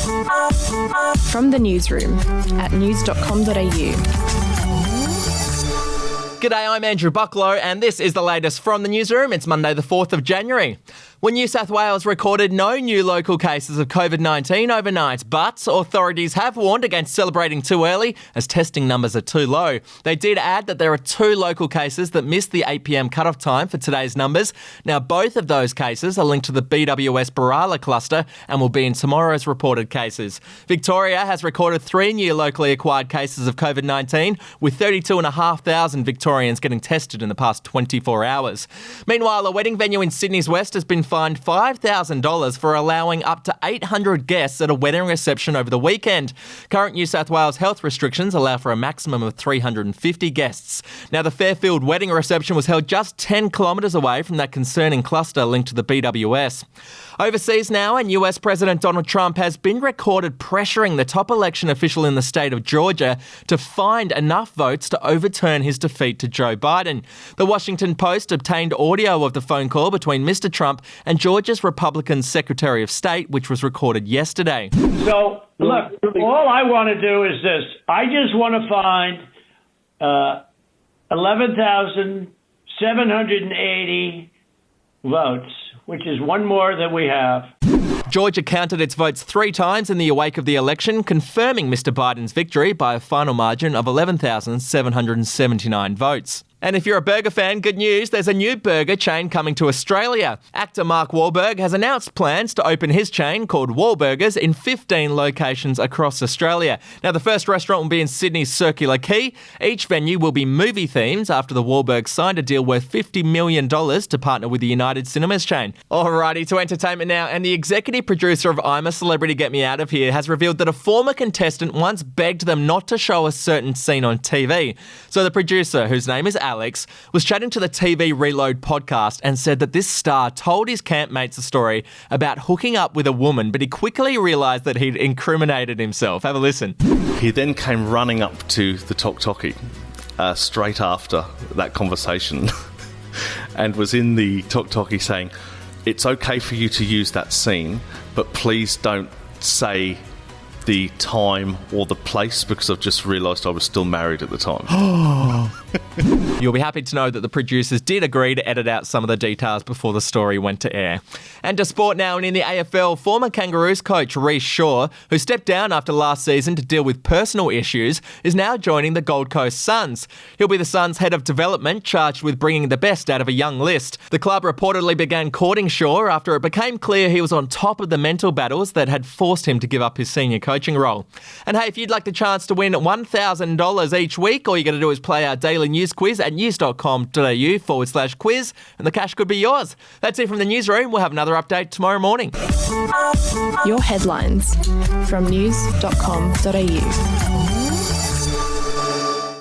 From the Newsroom at news.com.au. G'day, I'm Andrew Bucklow and this is the latest from the Newsroom. It's Monday the 4th of January. Well, New South Wales recorded no new local cases of COVID-19 overnight, but authorities have warned against celebrating too early as testing numbers are too low. They did add that there are 2 local cases that missed the 8 p.m. cut-off time for today's numbers. Now, both of those cases are linked to the BWS Barala cluster and will be in tomorrow's reported cases. Victoria has recorded 3 new locally acquired cases of COVID-19, with 32,500 Victorians getting tested in the past 24 hours. Meanwhile, a wedding venue in Sydney's West has been fined $5,000 for allowing up to 800 guests at a wedding reception over the weekend. Current New South Wales health restrictions allow for a maximum of 350 guests. Now, the Fairfield wedding reception was held just 10 kilometres away from that concerning cluster linked to the BWS. Overseas now, and US President Donald Trump has been recorded pressuring the top election official in the state of Georgia to find enough votes to overturn his defeat to Joe Biden. The Washington Post obtained audio of the phone call between Mr. Trump and Georgia's Republican Secretary of State, which was recorded yesterday. So, look, all I want to do is this. I just want to find 11,780 votes, which is one more than we have. Georgia counted its votes 3 times in the wake of the election, confirming Mr. Biden's victory by a final margin of 11,779 votes. And if you're a burger fan, good news, there's a new burger chain coming to Australia. Actor Mark Wahlberg has announced plans to open his chain called Wahlburgers in 15 locations across Australia. Now, the first restaurant will be in Sydney's Circular Quay. Each venue will be movie themed after the Wahlbergs signed a deal worth $50 million to partner with the United Cinemas chain. Alrighty, to entertainment now, and the executive producer of I'm a Celebrity, Get Me Out of Here has revealed that a former contestant once begged them not to show a certain scene on TV. So the producer, whose name is Alex, was chatting to the TV Reload podcast and said that this star told his campmates a story about hooking up with a woman, but he quickly realised that he'd incriminated himself. Have a listen. He then came running up to the talkie straight after that conversation and was in the talkie saying, "It's okay for you to use that scene, but please don't say the time or the place because I've just realised I was still married at the time." You'll be happy to know that the producers did agree to edit out some of the details before the story went to air. And to sport now, and in the AFL, former Kangaroos coach Rhyce, who stepped down after last season to deal with personal issues, is now joining the Gold Coast Suns. He'll be the Suns' head of development, charged with bringing the best out of a young list. The club reportedly began courting Shaw after it became clear he was on top of the mental battles that had forced him to give up his senior coaching role. And hey, if you'd like the chance to win $1,000 each week, all you got to do is play our daily news quiz at news.com.au/quiz, and the cash could be yours. That's it from the Newsroom. We'll have another update tomorrow morning. Your headlines from news.com.au.